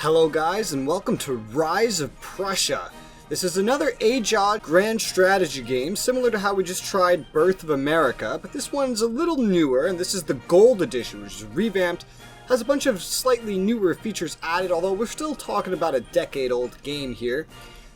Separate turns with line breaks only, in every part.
Hello guys, and welcome to Rise of Prussia. This is another age-odd grand strategy game, similar to how we just tried Birth of America, but this one's a little newer, and this is the Gold Edition, which is revamped, has a bunch of slightly newer features added, although we're still talking about a decade-old game here.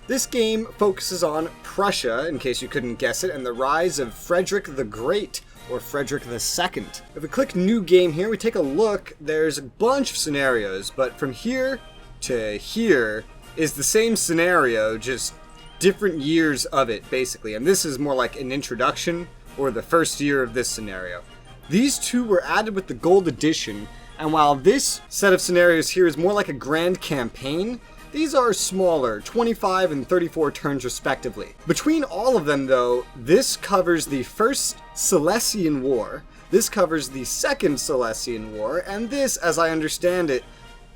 This game focuses on Prussia, in case you couldn't guess it, and the rise of Frederick the Great, or Frederick II. If we click New Game here, we take a look, there's a bunch of scenarios, but from here to here is the same scenario, just different years of it, basically. And this is more like an introduction, or the first year of this scenario. These two were added with the Gold Edition, and while this set of scenarios here is more like a grand campaign, these are smaller, 25 and 34 turns respectively. Between all of them though, this covers the first Silesian War, this covers the second Silesian War, and this, as I understand it,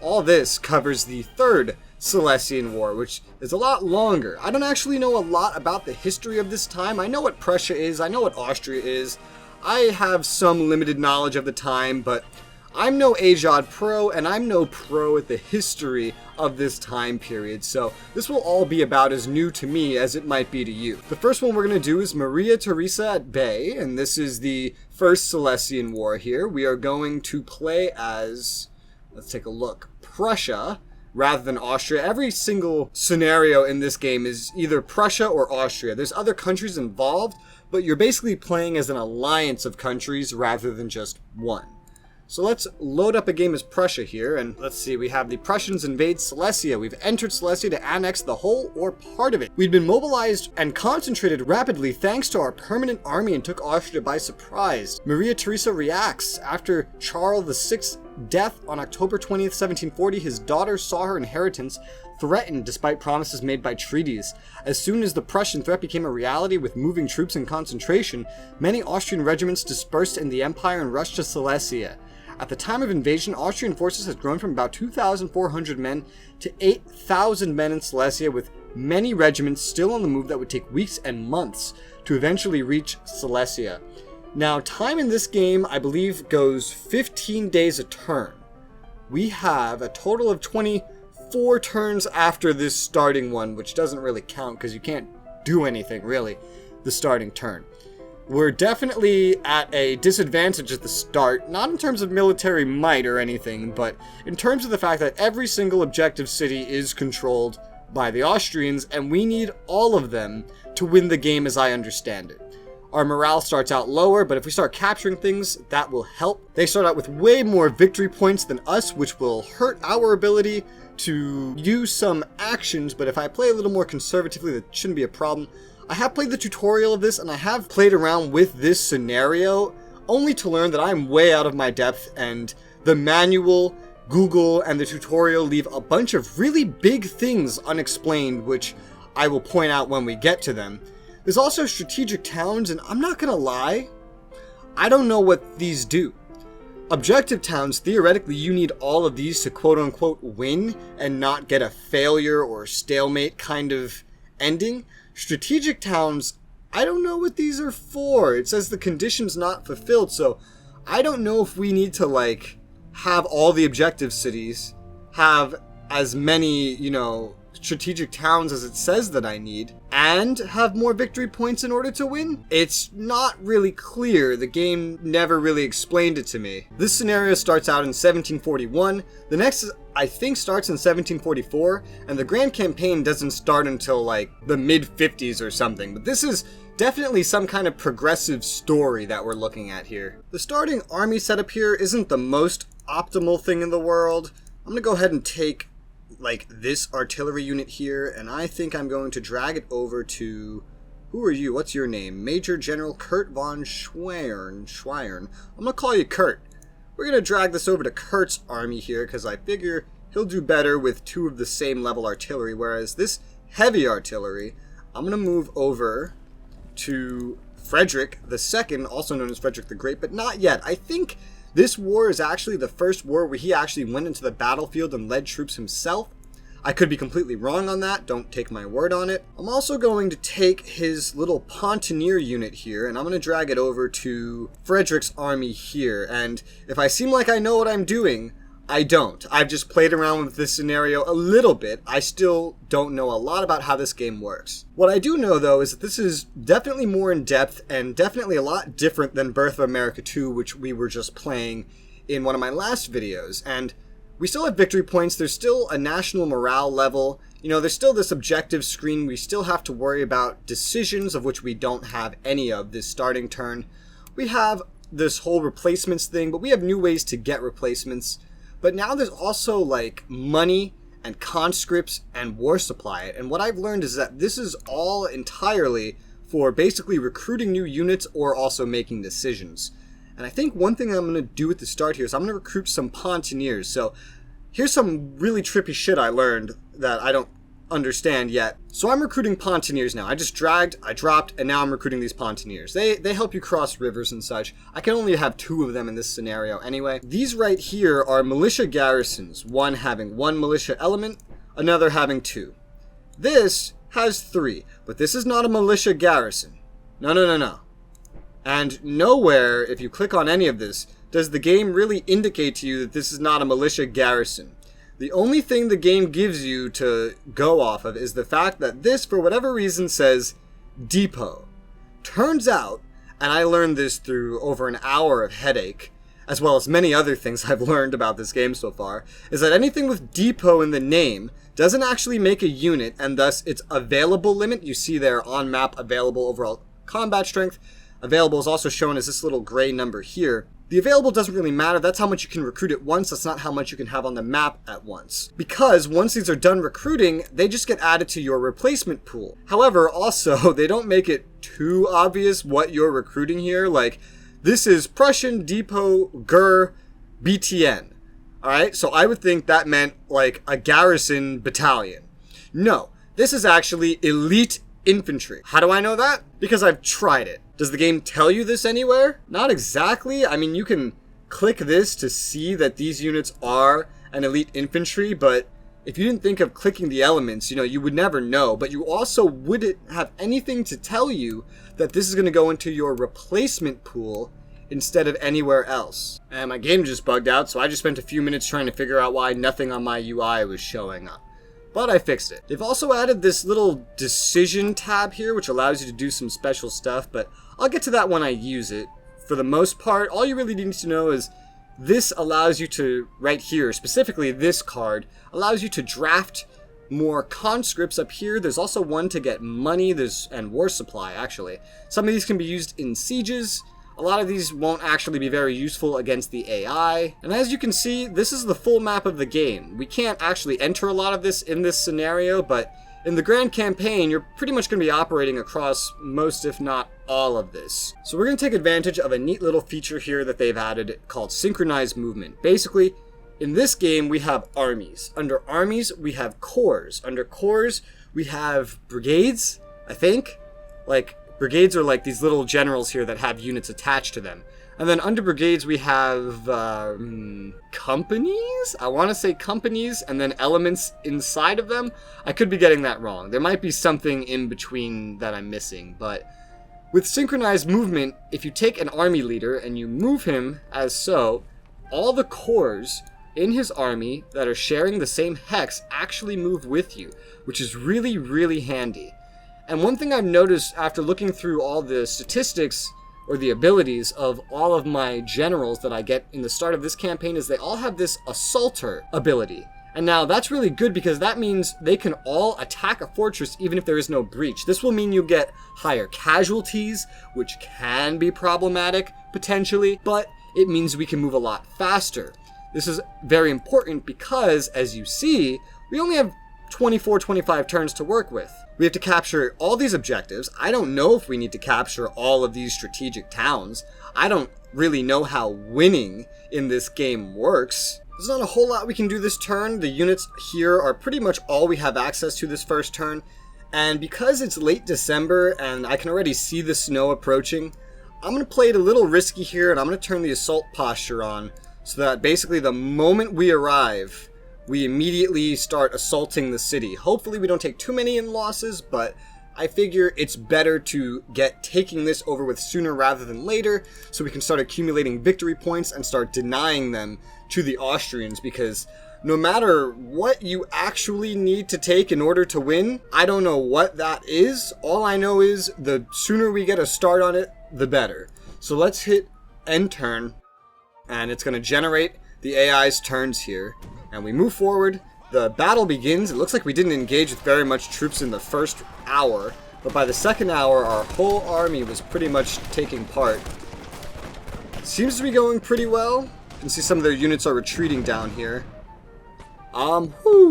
all this covers the third Silesian War, which is a lot longer. I don't actually know a lot about the history of this time. I know what Prussia is, I know what Austria is, I have some limited knowledge of the time, but I'm no age-odd pro, and I'm no pro at the history of this time period, so this will all be about as new to me as it might be to you. The first one we're going to do is Maria-Theresa at Bay, and this is the first Silesian War here. We are going to play as, let's take a look, Prussia rather than Austria. Every single scenario in this game is either Prussia or Austria. There's other countries involved, but you're basically playing as an alliance of countries rather than just one. So let's load up a game as Prussia here, and let's see, we have the Prussians invade Silesia. We've entered Silesia to annex the whole or part of it. We'd been mobilized and concentrated rapidly thanks to our permanent army and took Austria by surprise. Maria-Theresa reacts. After Charles VI's death on October 20th, 1740, his daughter saw her inheritance threatened despite promises made by treaties. As soon as the Prussian threat became a reality with moving troops in concentration, many Austrian regiments dispersed in the empire and rushed to Silesia. At the time of invasion, Austrian forces had grown from about 2,400 men to 8,000 men in Silesia, with many regiments still on the move that would take weeks and months to eventually reach Silesia. Now, time in this game, I believe, goes 15 days a turn. We have a total of 24 turns after this starting one, which doesn't really count because you can't do anything, really, the starting turn. We're definitely at a disadvantage at the start, not in terms of military might or anything, but in terms of the fact that every single objective city is controlled by the Austrians, and we need all of them to win the game as I understand it. Our morale starts out lower, but if we start capturing things, that will help. They start out with way more victory points than us, which will hurt our ability to use some actions, but if I play a little more conservatively, that shouldn't be a problem. I have played the tutorial of this, and I have played around with this scenario, only to learn that I'm way out of my depth, and the manual, Google, and the tutorial leave a bunch of really big things unexplained, which I will point out when we get to them. There's also strategic towns, and I'm not gonna lie, I don't know what these do. Objective towns, theoretically, you need all of these to quote-unquote win, and not get a failure or stalemate kind of ending. Strategic towns, I don't know what these are for. It says the condition's not fulfilled, so I don't know if we need to, like, have all the objective cities, have as many, strategic towns as it says that I need, and have more victory points in order to win? It's not really clear. The game never really explained it to me. This scenario starts out in 1741. The next, I think, starts in 1744, and the grand campaign doesn't start until like the mid-50s or something, but this is definitely some kind of progressive story that we're looking at here. The starting army setup here isn't the most optimal thing in the world. I'm gonna go ahead and take like this artillery unit here, and I think I'm going to drag it over to, who are you? What's your name? Major General Kurt von Schweiern. I'm gonna call you Kurt. We're gonna drag this over to Kurt's army here, because I figure he'll do better with two of the same level artillery, whereas this heavy artillery, I'm gonna move over to Frederick II, also known as Frederick the Great, but not yet. I think this war is actually the first war where he actually went into the battlefield and led troops himself. I could be completely wrong on that, don't take my word on it. I'm also going to take his little Pontoneer unit here, and I'm going to drag it over to Frederick's army here. And if I seem like I know what I'm doing, I don't. I've just played around with this scenario a little bit. I still don't know a lot about how this game works. What I do know, though, is that this is definitely more in-depth and definitely a lot different than Birth of America 2, which we were just playing in one of my last videos. And we still have victory points. There's still a national morale level. You know, there's still this objective screen. We still have to worry about decisions, of which we don't have any of this starting turn. We have this whole replacements thing, but we have new ways to get replacements. But now there's also like money and conscripts and war supply. And what I've learned is that this is all entirely for basically recruiting new units or also making decisions. And I think one thing I'm going to do at the start here is I'm going to recruit some Pontooniers. So here's some really trippy shit I learned that I don't understand yet. So I'm recruiting Pontooniers now. I just dragged, I dropped, and now I'm recruiting these Pontooniers. They help you cross rivers and such. I can only have 2 of them in this scenario anyway. These right here are militia garrisons, one having 1 militia element, another having 2. This has 3, but this is not a militia garrison. No. And nowhere, if you click on any of this, does the game really indicate to you that this is not a militia garrison. The only thing the game gives you to go off of is the fact that this, for whatever reason, says depot. Turns out, and I learned this through over an hour of headache, as well as many other things I've learned about this game so far, is that anything with depot in the name doesn't actually make a unit, and thus its available limit, you see there on map available overall combat strength, available is also shown as this little gray number here. The available doesn't really matter. That's how much you can recruit at once. That's not how much you can have on the map at once. Because once these are done recruiting, they just get added to your replacement pool. However, also, they don't make it too obvious what you're recruiting here. Like, this is Prussian Depot Gur BTN. Alright, so I would think that meant like a garrison battalion. No, this is actually elite infantry. How do I know that? Because I've tried it. Does the game tell you this anywhere? Not exactly. I mean, you can click this to see that these units are an elite infantry, but if you didn't think of clicking the elements, you know, you would never know. But you also wouldn't have anything to tell you that this is going to go into your replacement pool instead of anywhere else. And my game just bugged out, so I just spent a few minutes trying to figure out why nothing on my UI was showing up. But I fixed it. They've also added this little decision tab here, which allows you to do some special stuff, but I'll get to that when I use it. For the most part, all you really need to know is this allows you to, right here, specifically this card, allows you to draft more conscripts up here. There's also one to get money, and war supply, actually. Some of these can be used in sieges. A lot of these won't actually be very useful against the AI. And as you can see, this is the full map of the game. We can't actually enter a lot of this in this scenario, but in the grand campaign, you're pretty much going to be operating across most, if not all of this. So we're going to take advantage of a neat little feature here that they've added called Synchronized Movement. Basically, in this game, we have armies. Under armies, we have corps. Under corps, we have brigades, I think. Like, brigades are like these little generals here that have units attached to them. And then under brigades, we have companies? I want to say companies, and then elements inside of them. I could be getting that wrong. There might be something in between that I'm missing. But with Synchronized Movement, if you take an army leader and you move him as so, all the corps in his army that are sharing the same hex actually move with you, which is really, really handy. And one thing I've noticed after looking through all the statistics or the abilities of all of my generals that I get in the start of this campaign is they all have this assaulter ability. And now that's really good because that means they can all attack a fortress even if there is no breach. This will mean you get higher casualties, which can be problematic potentially, but it means we can move a lot faster. This is very important because, as you see, we only have 24-25 turns to work with. We have to capture all these objectives. I don't know if we need to capture all of these strategic towns. I don't really know how winning in this game works. There's not a whole lot we can do this turn. The units here are pretty much all we have access to this first turn. And because it's late December and I can already see the snow approaching, I'm going to play it a little risky here and I'm going to turn the assault posture on so that basically the moment we arrive, we immediately start assaulting the city. Hopefully we don't take too many in losses, but I figure it's better to get taking this over with sooner rather than later, so we can start accumulating victory points and start denying them to the Austrians, because no matter what you actually need to take in order to win, I don't know what that is. All I know is the sooner we get a start on it, the better. So let's hit end turn, and it's going to generate the AI's turns here, and we move forward. The battle begins. It looks like we didn't engage with very much troops in the first hour, but by the second hour, our whole army was pretty much taking part. Seems to be going pretty well. You can see some of their units are retreating down here.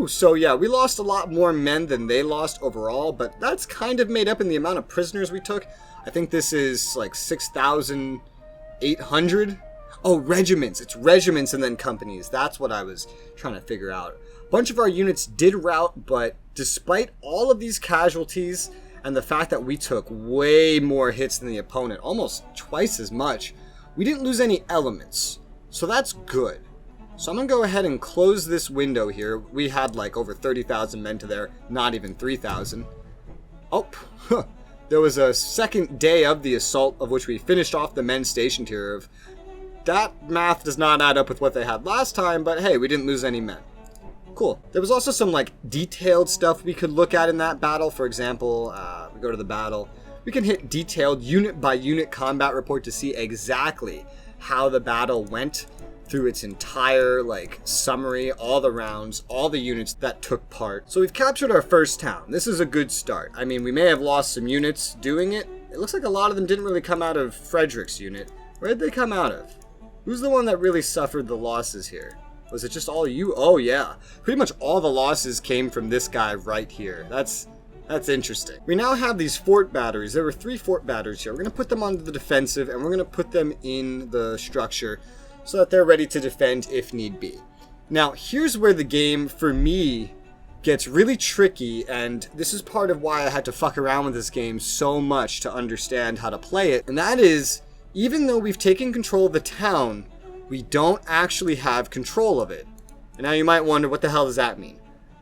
So yeah, we lost a lot more men than they lost overall, but that's kind of made up in the amount of prisoners we took. I think this is like 6,800. Oh, regiments. It's regiments and then companies. That's what I was trying to figure out. A bunch of our units did rout, but despite all of these casualties and the fact that we took way more hits than the opponent, almost twice as much, we didn't lose any elements. So that's good. So I'm going to go ahead and close this window here. We had like over 30,000 men to there, not even 3,000. Oh, there was a second day of the assault, of which we finished off the men stationed here. That math does not add up with what they had last time, but hey, we didn't lose any men. Cool. There was also some like detailed stuff we could look at in that battle. For example, we go to the battle. We can hit detailed unit by unit combat report to see exactly how the battle went through its entire like summary, all the rounds, all the units that took part. So we've captured our first town. This is a good start. I mean, we may have lost some units doing it. It looks like a lot of them didn't really come out of Frederick's unit. Where did they come out of? Who's the one that really suffered the losses here? Was it just all you? Oh yeah, pretty much all the losses came from this guy right here. That's interesting. We now have these fort batteries. There were 3 fort batteries here. We're going to put them on the defensive, and we're going to put them in the structure so that they're ready to defend if need be. Now, here's where the game, for me, gets really tricky, and this is part of why I had to fuck around with this game so much to understand how to play it, and that is, even though we've taken control of the town, we don't actually have control of it. And now you might wonder, what the hell does that mean?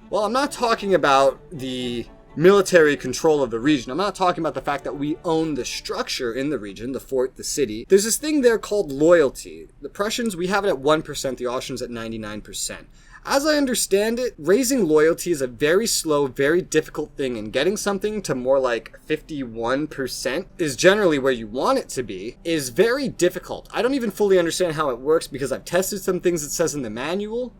Well, I'm not talking about the military control of the region. I'm not talking about the fact that we own the structure in the region, the fort, the city. There's this thing there called loyalty. The Prussians, we have it at 1%, the Austrians at 99%. As I understand it, raising loyalty is a very slow, very difficult thing, and getting something to more like 51% is generally where you want it to be, is very difficult. I don't even fully understand how it works because I've tested some things it says in the manual,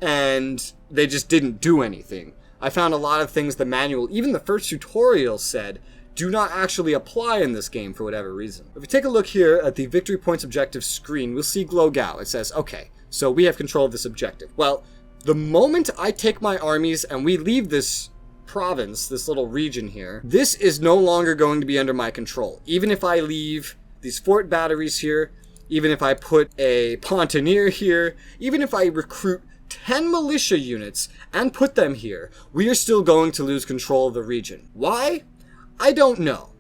and they just didn't do anything. I found a lot of things the manual, even the first tutorial said, do not actually apply in this game for whatever reason. If we take a look here at the victory points objective screen, we'll see Glogau. It says, okay, so we have control of this objective. Well, the moment I take my armies and we leave this province, this little region here, this is no longer going to be under my control. Even if I leave these fort batteries here, even if I put a pontoonier here, even if I recruit 10 militia units and put them here, we are still going to lose control of the region. Why? I don't know.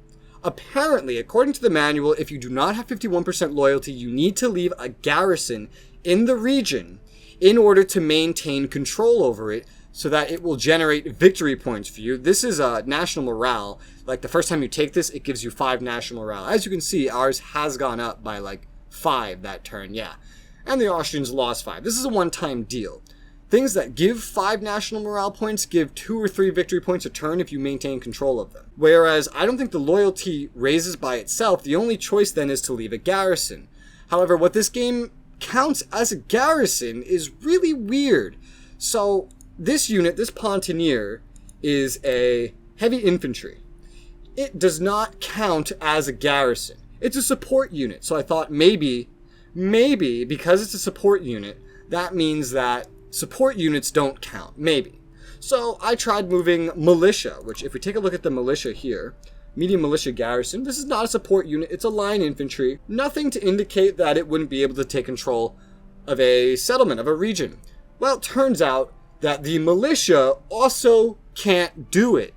Apparently, according to the manual, if you do not have 51% loyalty, you need to leave a garrison in the region in order to maintain control over it so that it will generate victory points for you. This is a national morale. Like the first time you take this, it gives you 5 national morale. As you can see, ours has gone up by like 5 that turn, yeah. And the Austrians lost 5. This is a one-time deal. Things that give 5 national morale points give 2 or 3 victory points a turn if you maintain control of them. Whereas I don't think the loyalty raises by itself. The only choice then is to leave a garrison. However, what this game counts as a garrison is really weird. So this unit, this pontoonier, is a heavy infantry. It does not count as a garrison. It's a support unit. So I thought maybe because it's a support unit, that means that support units don't count. Maybe. So I tried moving militia, which if we take a look at the militia here, medium militia garrison, this is not a support unit, it's a line infantry. Nothing to indicate that it wouldn't be able to take control of a settlement, of a region. Well, it turns out that the militia also can't do it.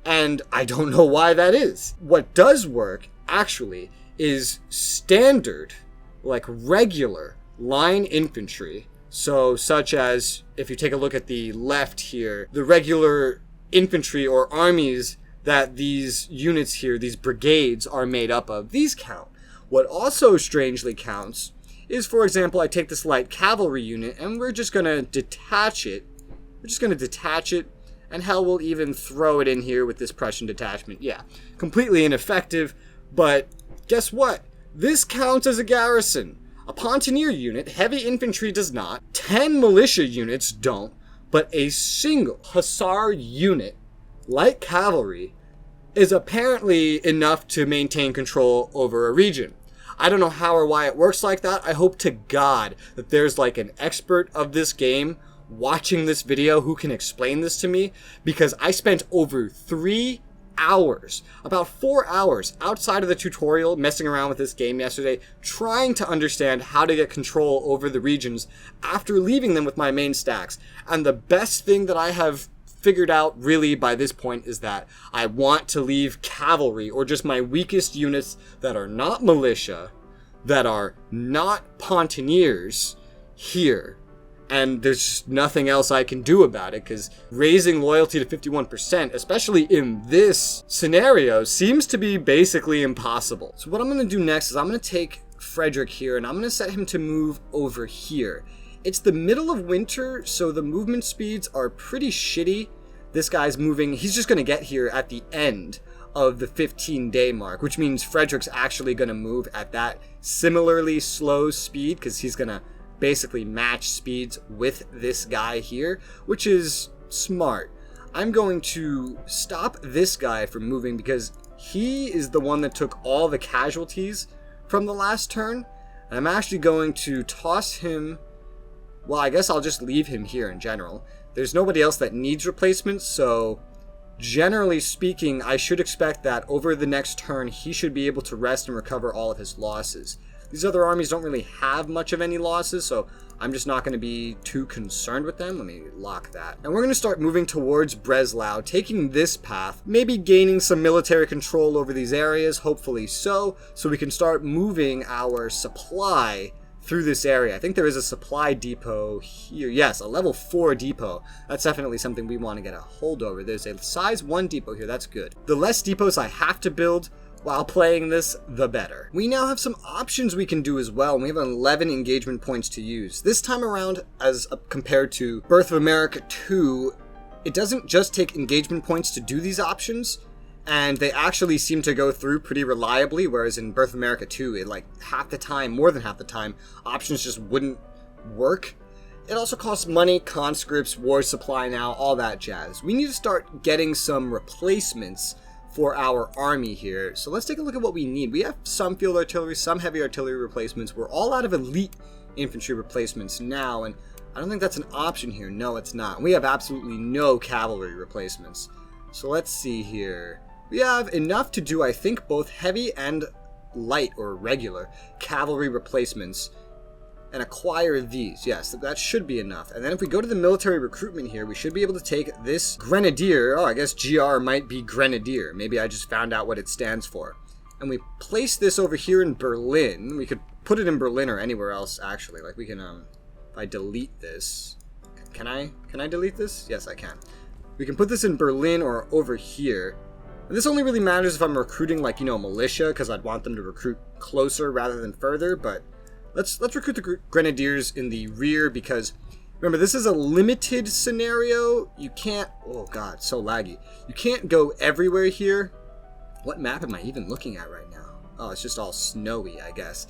And I don't know why that is. What does work, actually, is standard, like regular line infantry. So such as, if you take a look at the left here, the regular infantry or armies that these units here, these brigades, are made up of. These count. What also strangely counts is, for example, I take this light cavalry unit and we're just going to detach it. We're just going to detach it, and hell, we'll even throw it in here with this Prussian detachment. Yeah, completely ineffective, but guess what? This counts as a garrison. A Pontoneer unit, heavy infantry does not, 10 militia units don't, but a single hussar unit, light cavalry, is apparently enough to maintain control over a region. I don't know how or why it works like that. I hope to God that there's like an expert of this game watching this video who can explain this to me, because I spent over 3 hours, about 4 hours outside of the tutorial messing around with this game yesterday, trying to understand how to get control over the regions after leaving them with my main stacks. And the best thing that I have figured out really by this point is that I want to leave cavalry, or just my weakest units that are not militia, that are not Pontoneers, here. And there's just nothing else I can do about it, because raising loyalty to 51%, especially in this scenario, seems to be basically impossible. So what I'm going to do next is I'm going to take Frederick here, and I'm going to set him to move over here. It's the middle of winter, so the movement speeds are pretty shitty. This guy's moving, he's just going to get here at the end of the 15-day mark, which means Frederick's actually going to move at that similarly slow speed, because he's going to basically match speeds with this guy here, which is smart. I'm going to stop this guy from moving because he is the one that took all the casualties from the last turn. And I'm actually going to toss him, well, I guess I'll just leave him here in general. There's nobody else that needs replacements, so generally speaking, I should expect that over the next turn, he should be able to rest and recover all of his losses. These other armies don't really have much of any losses, so I'm just not going to be too concerned with them. Let me lock that. And we're going to start moving towards Breslau, taking this path, maybe gaining some military control over these areas, hopefully so we can start moving our supply through this area. I think there is a supply depot here. Yes, a level 4 depot. That's definitely something we want to get a hold over. There's a size 1 depot here. That's good. The less depots I have to build while playing this, the better. We now have some options we can do as well, and we have 11 engagement points to use. This time around, as compared to Birth of America 2, it doesn't just take engagement points to do these options, and they actually seem to go through pretty reliably, whereas in Birth of America 2, it like half the time, more than half the time, options just wouldn't work. It also costs money, conscripts, war supply now, all that jazz. We need to start getting some replacements for our army here. So let's take a look at what we need. We have some field artillery, some heavy artillery replacements. We're all out of elite infantry replacements now, and I don't think that's an option here. No, it's not. We have absolutely no cavalry replacements. So let's see here. We have enough to do, I think, both heavy and light or regular cavalry replacements and acquire these. Yes, that should be enough. And then if we go to the military recruitment here, we should be able to take this grenadier. Oh, I guess GR might be grenadier. Maybe I just found out what it stands for. And we place this over here in Berlin. We could put it in Berlin or anywhere else, actually. Like we can, if I delete this, can I delete this? Yes, I can. We can put this in Berlin or over here. And this only really matters if I'm recruiting, like, militia, because I'd want them to recruit closer rather than further, but Let's recruit the grenadiers in the rear, because remember, this is a limited scenario. You can't, oh god, so laggy. You can't go everywhere here. What map am I even looking at right now? Oh, it's just all snowy, I guess.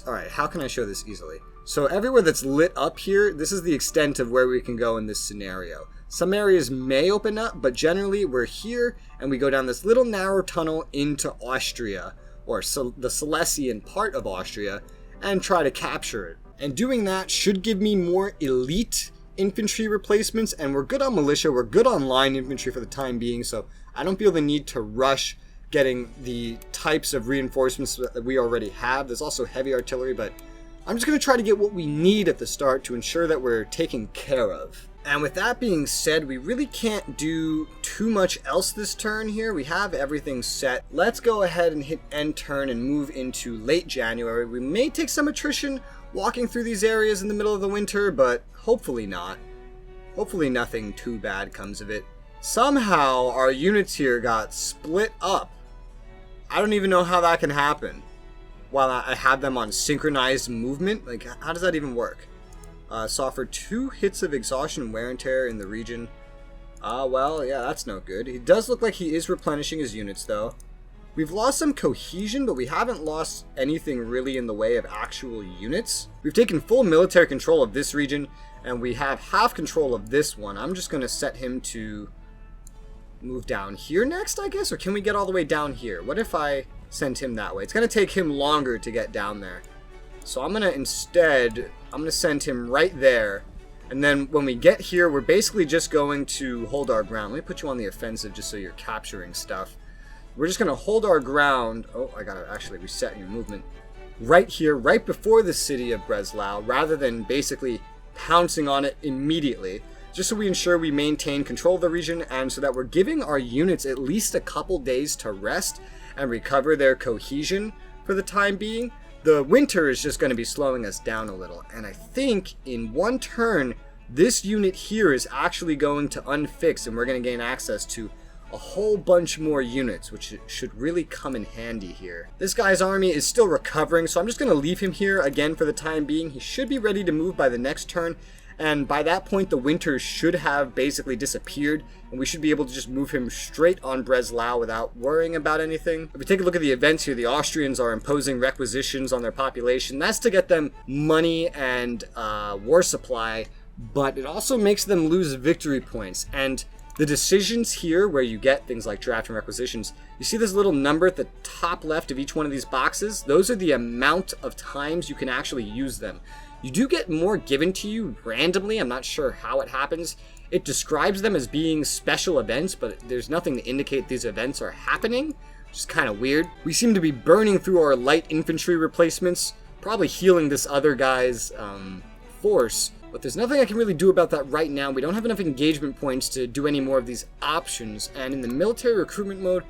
Alright, how can I show this easily? So everywhere that's lit up here, this is the extent of where we can go in this scenario. Some areas may open up, but generally we're here, and we go down this little narrow tunnel into Austria, or the Silesian part of Austria, and try to capture it. And doing that should give me more elite infantry replacements, and we're good on militia, we're good on line infantry for the time being, so I don't feel the need to rush getting the types of reinforcements that we already have. There's also heavy artillery, but I'm just going to try to get what we need at the start to ensure that we're taken care of. And with that being said, we really can't do too much else this turn here. We have everything set. Let's go ahead and hit end turn and move into late January. We may take some attrition walking through these areas in the middle of the winter, but hopefully not. Hopefully nothing too bad comes of it. Somehow our units here got split up. I don't even know how that can happen. While I had them on Synchronized Movement, like how does that even work? Suffered 2 hits of exhaustion and wear and tear in the region. Well, yeah, that's no good. He does look like he is replenishing his units though. We've lost some cohesion, but we haven't lost anything really in the way of actual units. We've taken full military control of this region, and we have half control of this one. I'm just going to set him to move down here next, I guess? Or can we get all the way down here? What if I send him that way? It's going to take him longer to get down there. So I'm going to send him right there. And then when we get here, we're basically just going to hold our ground. Let me put you on the offensive just so you're capturing stuff. We're just going to hold our ground. Oh, I got to actually reset your movement. Right here, right before the city of Breslau, rather than basically pouncing on it immediately. Just so we ensure we maintain control of the region and so that we're giving our units at least a couple days to rest and recover their cohesion for the time being. The winter is just going to be slowing us down a little. And I think in one turn, this unit here is actually going to unfix and we're going to gain access to a whole bunch more units, which should really come in handy here. This guy's army is still recovering, so I'm just going to leave him here again for the time being. He should be ready to move by the next turn, and by that point the winter should have basically disappeared, and we should be able to just move him straight on Breslau without worrying about anything. If we take a look at the events here, the Austrians are imposing requisitions on their population. That's to get them money and war supply, but it also makes them lose victory points. And the decisions here where you get things like draft and requisitions, you see this little number at the top left of each one of these boxes? Those are the amount of times you can actually use them. You do get more given to you randomly. I'm not sure how it happens. It describes them as being special events, but there's nothing to indicate these events are happening, which is kind of weird. We seem to be burning through our light infantry replacements, probably healing this other guy's force. But there's nothing I can really do about that right now. We don't have enough engagement points to do any more of these options. And in the military recruitment mode,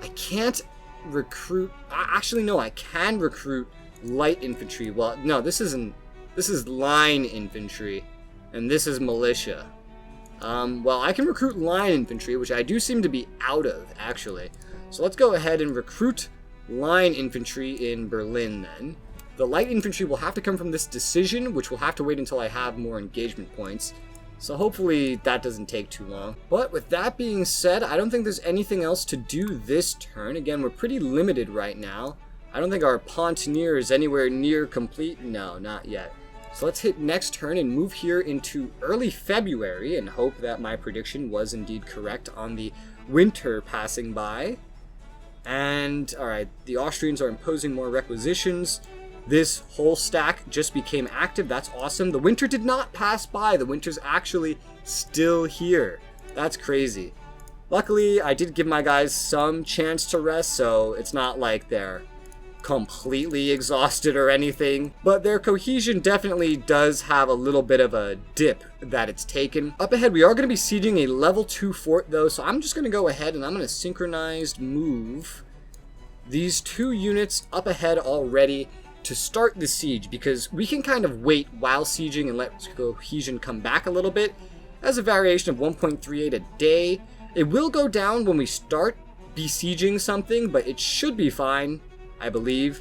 I can't recruit... Actually, no, I can recruit light infantry. Well, no, this is line infantry. And this is militia. Well, I can recruit line infantry, which I do seem to be out of, actually. So let's go ahead and recruit line infantry in Berlin, then. The light infantry will have to come from this decision, which will have to wait until I have more engagement points. So hopefully that doesn't take too long. But with that being said, I don't think there's anything else to do this turn. Again, we're pretty limited right now. I don't think our Pontoonier is anywhere near complete. No, not yet. So let's hit next turn and move here into early February and hope that my prediction was indeed correct on the winter passing by. And, alright, the Austrians are imposing more requisitions. This whole stack just became active. That's awesome. The winter did not pass by. The winter's actually still here. That's crazy. Luckily, I did give my guys some chance to rest, so it's not like they're completely exhausted or anything. But their cohesion definitely does have a little bit of a dip that it's taken. Up ahead, we are going to be sieging a level 2 fort, though, so I'm just going to go ahead and I'm going to synchronized move these 2 units up ahead already to start the siege, because we can kind of wait while sieging and let cohesion come back a little bit. As a variation of 1.38 a day. It will go down when we start besieging something, but it should be fine, I believe.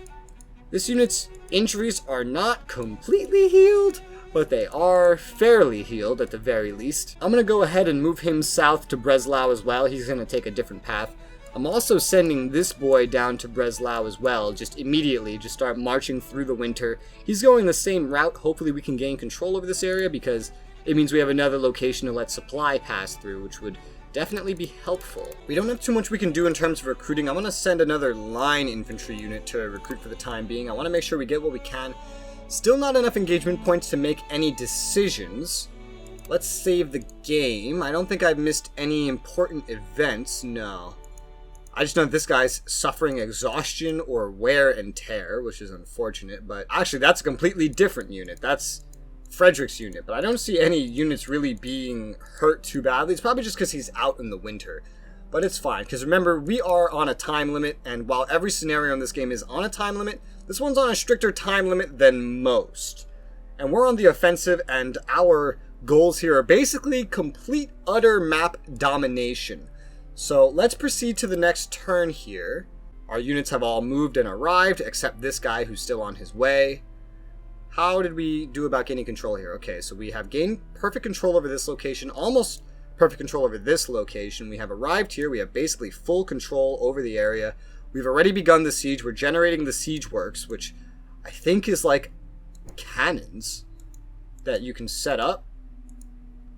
This unit's injuries are not completely healed, but they are fairly healed at the very least. I'm going to go ahead and move him south to Breslau as well. He's going to take a different path. I'm also sending this boy down to Breslau as well, just immediately, just start marching through the winter. He's going the same route. Hopefully we can gain control over this area, because it means we have another location to let supply pass through, which would definitely be helpful. We don't have too much we can do in terms of recruiting. I'm going to send another line infantry unit to recruit for the time being. I want to make sure we get what we can. Still not enough engagement points to make any decisions. Let's save the game. I don't think I've missed any important events, no. I just know that this guy's suffering exhaustion or wear and tear, which is unfortunate, but actually that's a completely different unit. That's Frederick's unit, but I don't see any units really being hurt too badly. It's probably just because he's out in the winter, but it's fine, because remember, we are on a time limit, and while every scenario in this game is on a time limit, this one's on a stricter time limit than most. And we're on the offensive, and our goals here are basically complete utter map domination. So let's proceed to the next turn here. Our units have all moved and arrived, except this guy who's still on his way. How did we do about gaining control here? Okay, so we have gained perfect control over this location, almost perfect control over this location. We have arrived here. We have basically full control over the area. We've already begun the siege. We're generating the siege works, which I think is like cannons that you can set up.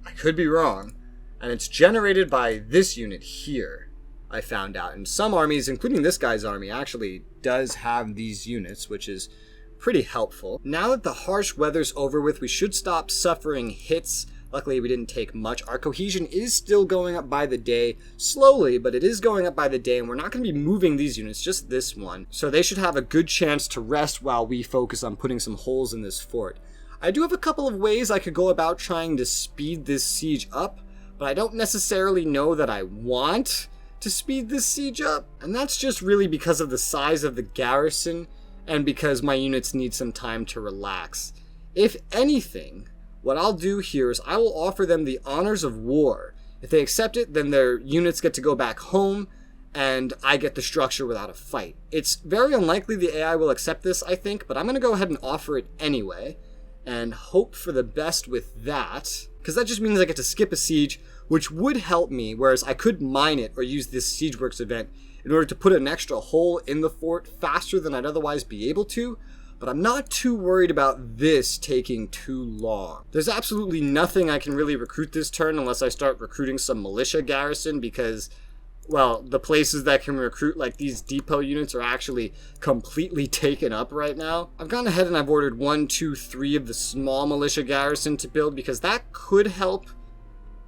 I could be wrong. And it's generated by this unit here, I found out. And some armies, including this guy's army, actually does have these units, which is pretty helpful. Now that the harsh weather's over with, we should stop suffering hits. Luckily, we didn't take much. Our cohesion is still going up by the day, slowly, but it is going up by the day, and we're not going to be moving these units, just this one. So they should have a good chance to rest while we focus on putting some holes in this fort. I do have a couple of ways I could go about trying to speed this siege up, but I don't necessarily know that I want to speed this siege up, and that's just really because of the size of the garrison and because my units need some time to relax. If anything, what I'll do here is I will offer them the honors of war. If they accept it, then their units get to go back home, and I get the structure without a fight. It's very unlikely the AI will accept this, I think, but I'm going to go ahead and offer it anyway, and hope for the best with that, because that just means I get to skip a siege, which would help me, whereas I could mine it or use this Siegeworks event in order to put an extra hole in the fort faster than I'd otherwise be able to, but I'm not too worried about this taking too long. There's absolutely nothing I can really recruit this turn unless I start recruiting some militia garrison, because, well, the places that can recruit like these depot units are actually completely taken up right now. I've gone ahead and I've ordered 1, 2, 3 of the small militia garrison to build, because that could help.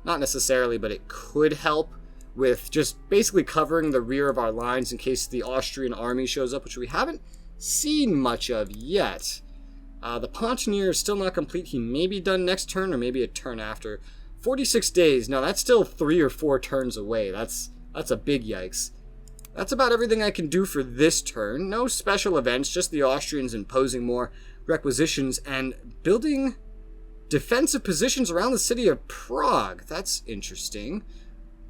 Not necessarily, but it could help with just basically covering the rear of our lines in case the Austrian army shows up, which we haven't seen much of yet. The Pontoneer is still not complete. He may be done next turn or maybe a turn after. 46 days. Now that's still 3 or 4 turns away. That's a big yikes. That's about everything I can do for this turn. No special events, just the Austrians imposing more requisitions and building defensive positions around the city of Prague. That's interesting.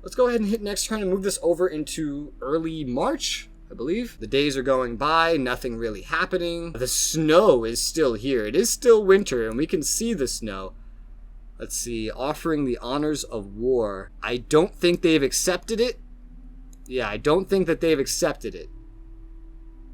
Let's go ahead and hit next turn and move this over into early March, I believe. The days are going by, nothing really happening. The snow is still here. It is still winter, and we can see the snow. Let's see, offering the honors of war. I don't think they've accepted it. Yeah, I don't think that they've accepted it.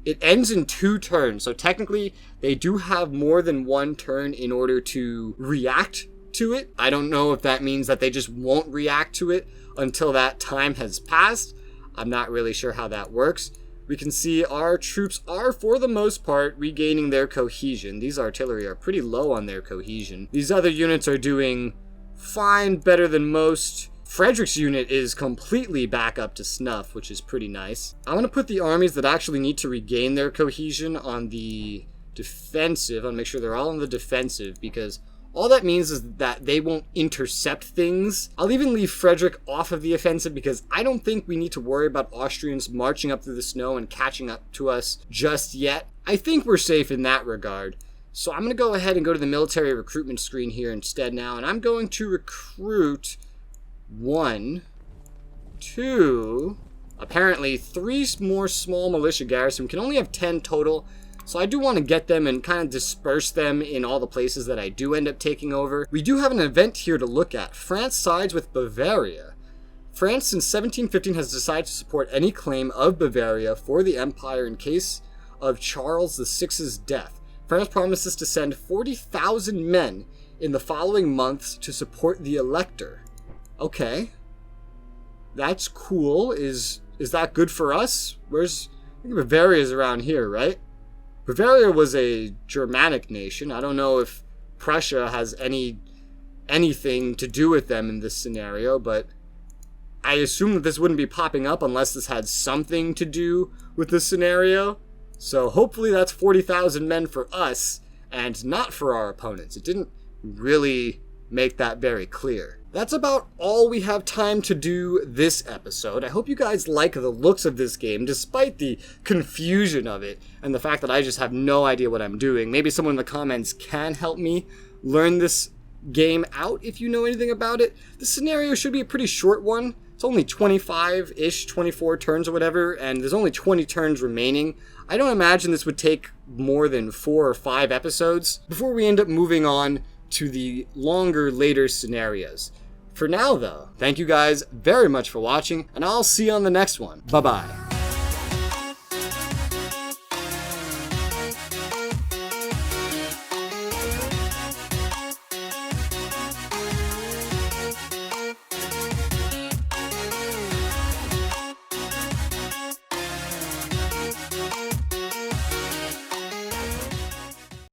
It ends in 2 turns, so technically they do have more than 1 turn in order to react to it. I don't know if that means that they just won't react to it until that time has passed. I'm not really sure how that works. We can see our troops are, for the most part, regaining their cohesion. These artillery are pretty low on their cohesion. These other units are doing fine, better than most. Frederick's unit is completely back up to snuff, which is pretty nice. I want to put the armies that actually need to regain their cohesion on the defensive. I want to make sure they're all on the defensive, because all that means is that they won't intercept things. I'll even leave Frederick off of the offensive, because I don't think we need to worry about Austrians marching up through the snow and catching up to us just yet. I think we're safe in that regard. So I'm going to go ahead and go to the military recruitment screen here instead now, and I'm going to recruit 1, 2, apparently 3 more small militia garrisons. We can only have 10 total, so I do want to get them and kind of disperse them in all the places that I do end up taking over. We do have an event here to look at. France sides with Bavaria. France since 1715 has decided to support any claim of Bavaria for the empire in case of Charles VI's death. France promises to send 40,000 men in the following months to support the elector. Okay, that's cool. Is that good for us? I think Bavaria's around here, right? Bavaria was a Germanic nation. I don't know if Prussia has anything to do with them in this scenario, but I assume that this wouldn't be popping up unless this had something to do with this scenario. So hopefully that's 40,000 men for us and not for our opponents. It didn't really make that very clear. That's about all we have time to do this episode. I hope you guys like the looks of this game, despite the confusion of it and the fact that I just have no idea what I'm doing. Maybe someone in the comments can help me learn this game out if you know anything about it. The scenario should be a pretty short one. It's only 25-ish, 24 turns or whatever, and there's only 20 turns remaining. I don't imagine this would take more than 4 or 5 episodes before we end up moving on to the longer, later scenarios. For now, though, thank you guys very much for watching, and I'll see you on the next one. Bye-bye.